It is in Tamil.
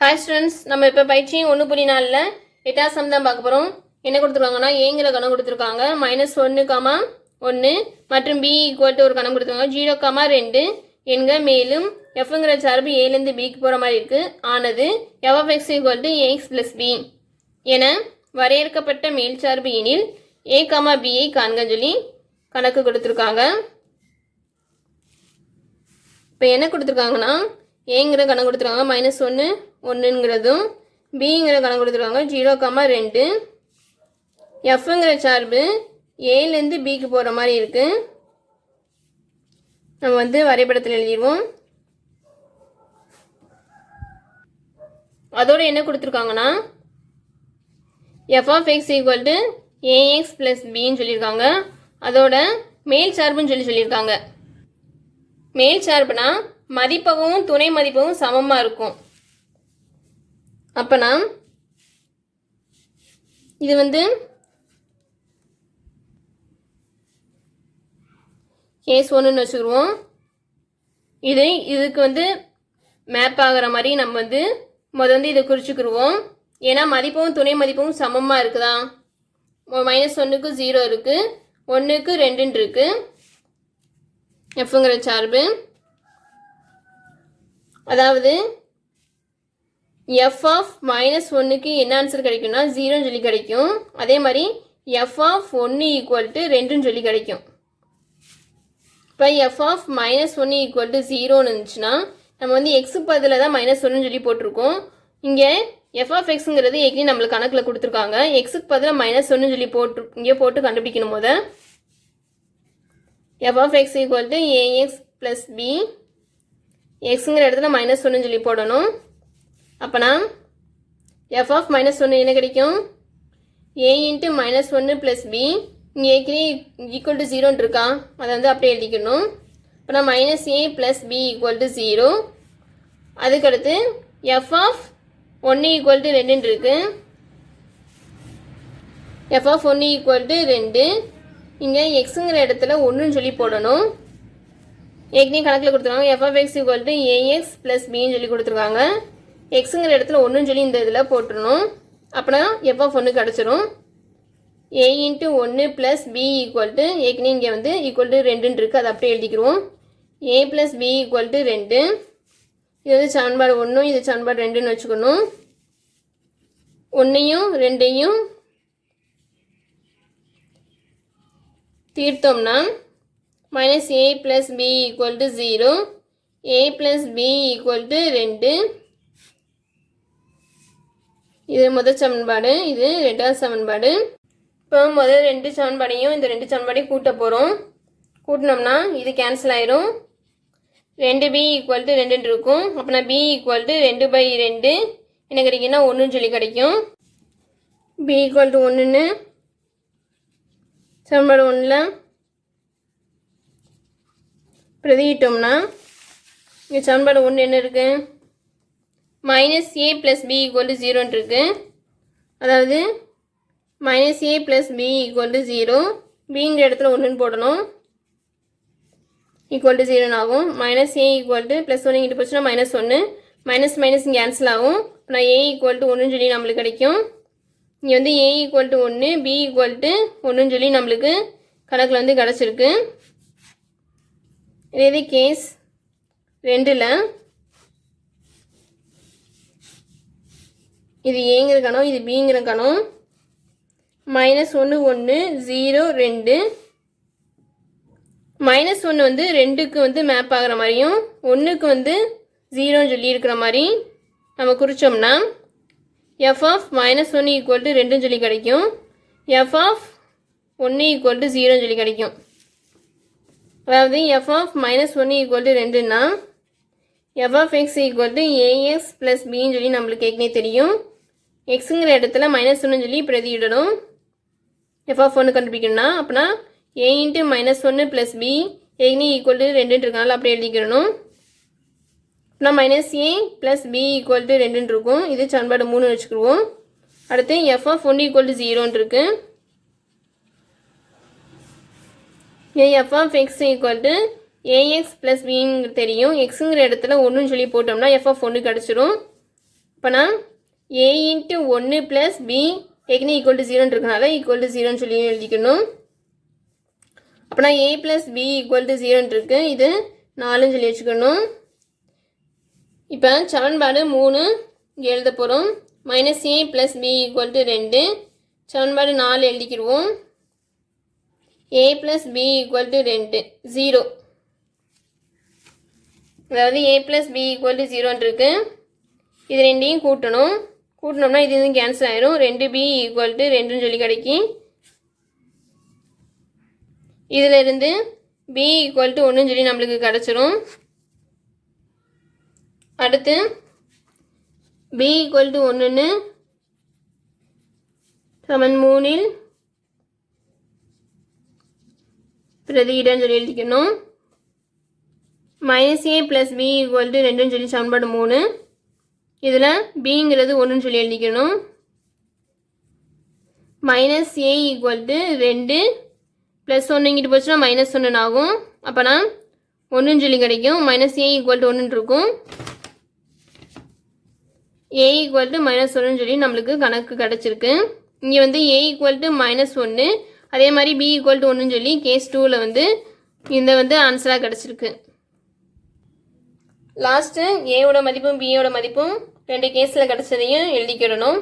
ஹாய் ஸ்டூடெண்ட்ஸ், நம்ம இப்போ பயிற்சி 1.4ல் 8வது சம் தான் பார்க்க போகிறோம். என்ன கொடுத்துருக்காங்கன்னா ஏங்கிற கணம் கொடுத்துருக்காங்க. -1, 1 மற்றும் b ஈக்குவல் ஒரு கணம் கொடுத்துருக்காங்க 0, 2 என்க. மேலும் fங்கிற சார்பு ஏலேருந்து பிக்கு போகிற மாதிரி இருக்குது. ஆனது f(x = ax + b) என வரையறுக்கப்பட்ட மேல் சார்பு எனில் a, b ஐ காண்க சொல்லி கணக்கு கொடுத்துருக்காங்க. இப்போ என்ன கொடுத்துருக்காங்கன்னா ஏங்கிற கணக்கு கொடுத்துருக்காங்க -1, 1ங்கிறதும் பிங்கிற கணக்கு கொடுத்துருக்காங்க 0, 2. எஃப்ங்கிற சார்பு ஏலேருந்து பிக்கு போகிற மாதிரி இருக்குது. நம்ம வரைபடத்தில் எழுதிடுவோம். அதோட என்ன கொடுத்துருக்காங்கன்னா f(x = ax + bன்னு சொல்லியிருக்காங்க. அதோட மேல் சார்புன்னு சொல்லியிருக்காங்க. மேல் சார்புனா மதிப்பகவும் துணை மதிப்பகவும் சமமாக இருக்கும். அப்போனா இது கேஸ் 1ன்னு வச்சுக்கிடுவோம். இதுக்கு மேப் ஆகிற மாதிரி நம்ம இதை குறிச்சுக்கிடுவோம். ஏன்னா மதிப்பும் துணை மதிப்பும் சமமாக இருக்குதா. -1க்கு 0 இருக்குது, 1க்கு 2 இருக்குது எஃப்ங்கிற சார்பு. அதாவது f(-1)க்கு என்ன ஆன்சர் கிடைக்கும்னா 0ன்னு சொல்லி கிடைக்கும். அதே மாதிரி f(1) = 2ன்னு சொல்லி கிடைக்கும். இப்போ f(-1) = 0ன்னு இருந்துச்சுன்னா நம்ம எக்ஸுக்கு பதில் தான் -1ன்னு சொல்லி போட்டிருக்கோம். இங்கே f(x)ங்கிறது ஏற்கனவே நம்மளுக்கு கணக்கில் கொடுத்துருக்காங்க. எக்ஸுக்கு பதில் -1ன்னு சொல்லி இங்கே போட்டு கண்டுபிடிக்கணும். போது f(x = ax + b) எக்ஸுங்கிற இடத்துல -1ன்னு சொல்லி போடணும். அப்போனா f(-1) என்ன கிடைக்கும்? a × -1 + b. இங்கே ஏற்கனவே ஈக்குவல் டு 0ன்னு இருக்கா, அதை அப்படியே எழுதிக்கணும். அப்போனா -a + b = 0. அதுக்கடுத்து f(1) = 2ன்னு இருக்கு. f(1) = 2. இங்கே எக்ஸுங்கிற இடத்துல 1ன்னு சொல்லி போடணும். ஏற்கனவே கணக்கில் கொடுத்துருக்காங்க f(x = ax + bன்னு சொல்லி கொடுத்துருக்காங்க. எக்ஸுங்கிற இடத்துல 1ன்னு சொல்லி இந்த இதில் போட்டுடணும். அப்படின்னா f(1) கிடச்சிரும். a × 1 + b = ஏற்கனவே இங்கே =2ன்னு இருக்குது, அதை அப்படியே எழுதிக்கிடுவோம். a + b = 2. இது சமன்பாடு 1, இது சமன்பாடு 2ன்னு வச்சுக்கணும். 1ஐயும் 2ஐயும் தீர்த்தோம்னா -a + b = 0, a + b = 2. இது முதல் சமன்பாடு, இது ரெண்டாவது சமன்பாடு. இப்போ முதல் 2 சமன்பாடையும் இந்த 2 சமன்பாடையும் கூட்ட போகிறோம். கூட்டினோம்னா இது கேன்சல் ஆயிரும். 2b = 2ன்னு இருக்கும். அப்போனா b = 2/2 என்ன கிடைக்குன்னா 1ன்னு சொல்லி கிடைக்கும். b = 1ன்னு சமன்பாடு 1ல் பிரதியிட்டோம்னா இங்கே சமன்பாடு 1 என்ன இருக்குது? -a + b = 0ன்னு இருக்குது. அதாவது -a + b = 0. bங்கிற இடத்துல 1ன்னு போடணும். = 0ன்னு ஆகும். -a +1 இங்கிட்டு போச்சுன்னா -1, மைனஸ் இங்கே கேன்சல் ஆகும். நான் a = 1ன்னு சொல்லி நம்மளுக்கு கிடைக்கும். இங்கே a = 1, b = 1ன்னு சொல்லி நம்மளுக்கு கணக்கில் கிடச்சிருக்கு. இதே கேஸ் 2ல் இது ஏங்கிற கணம், இது பிங்கிற கணம். -1, 1, 0, 2. -1 2க்கு மேப் ஆகிற மாதிரியும் 1க்கு 0ன்னு சொல்லி இருக்கிற மாதிரி நம்ம குறித்தோம்னா f(-1) = 2ன்னு சொல்லி கிடைக்கும். f(1) = 0ன்னு சொல்லி கிடைக்கும். அதாவது f(-1) = 2ன்னா f(x = ax + bன்னு சொல்லி நம்மளுக்கு ஏற்கனவே தெரியும். எக்ஸுங்கிற இடத்துல -1ன்னு சொல்லி பிரதியிடணும். f(1) கண்டுபிடிக்கணும்னா அப்படின்னா a × -1 + b ஏற்கனவே =2ன்னு இருக்கனால அப்படியே எழுதிக்கிறணும். அப்படின்னா -a + b = 2ன்னு இருக்கும். இது சமன்பாடு 3 வச்சுக்கிடுவோம். அடுத்து f(1) = 0ன்னு இருக்குது. f(x = ax + b தெரியும். எக்ஸுங்கிற இடத்துல 1ன்னு சொல்லி போட்டோம்னா f(1) கிடச்சிரும். இப்போனா ஏ இன்ட்டு 1 ப்ளஸ் பி ஏற்கனவே ஈக்குவல் டு 0 இருக்கனால ஈக்குவல் டு 0 சொல்லி எழுதிக்கணும். அப்போனா ஏ ப்ளஸ் பி ஈக்குவல் டு 0 இருக்குது, இது 4 சொல்லி வச்சுக்கணும். இப்போ சமன்பாடு 3 இங்கே எழுத போகிறோம். Minus A plus B equal to 2. சமன்பாடு 4 எழுதிக்கிடுவோம். A plus B equal to 2 0, அதாவது A plus B equal to 0 இருக்குது. இது ரெண்டையும் கூட்டணும். கூட்டினோம்னா இது இதுவும் கேன்சல் ஆயிரும். 2b ஈக்குவல் டு 2ன்னு சொல்லி கிடைக்கும். இதில் இருந்து b ஈக்குவல் டு 1ன்னு சொல்லி நம்மளுக்கு கிடச்சிரும். அடுத்து b ஈக்குவல் டு 1ன்னு சமன் 3ல் பிரதியிடன்னு சொல்லி எழுதிக்கணும். Minus A plus B equal to 2ன்னு சொல்லி சமன்பாடு 3. இதில் பிங்கிறது 1ன்னு சொல்லி எழுதிக்கணும். Minus A equal to 2 plus 1 இங்கிட்டு போச்சுன்னா மைனஸ் 1 ஆகும். அப்போனா 1ன்னு சொல்லி கிடைக்கும். மைனஸ் ஏ ஈக்குவல் டு 1 இருக்கும். ஏ ஈக்குவல் டு மைனஸ் 1ன்னு சொல்லி நம்மளுக்கு கணக்கு கிடச்சிருக்கு. இங்கே வந்து ஏ ஈக்குவல் டு மைனஸ் 1, அதே மாதிரி பி ஈக்குவல் டு 1ன்னு சொல்லி கேஸ் 2ல் வந்து இந்த வந்து ஆன்சராக கிடச்சிருக்கு. லாஸ்ட்டு ஏவோட மதிப்பும் பியோட மதிப்பும் 2 கேஸில் கிடச்சதையும் எழுதிக்கிடணும்.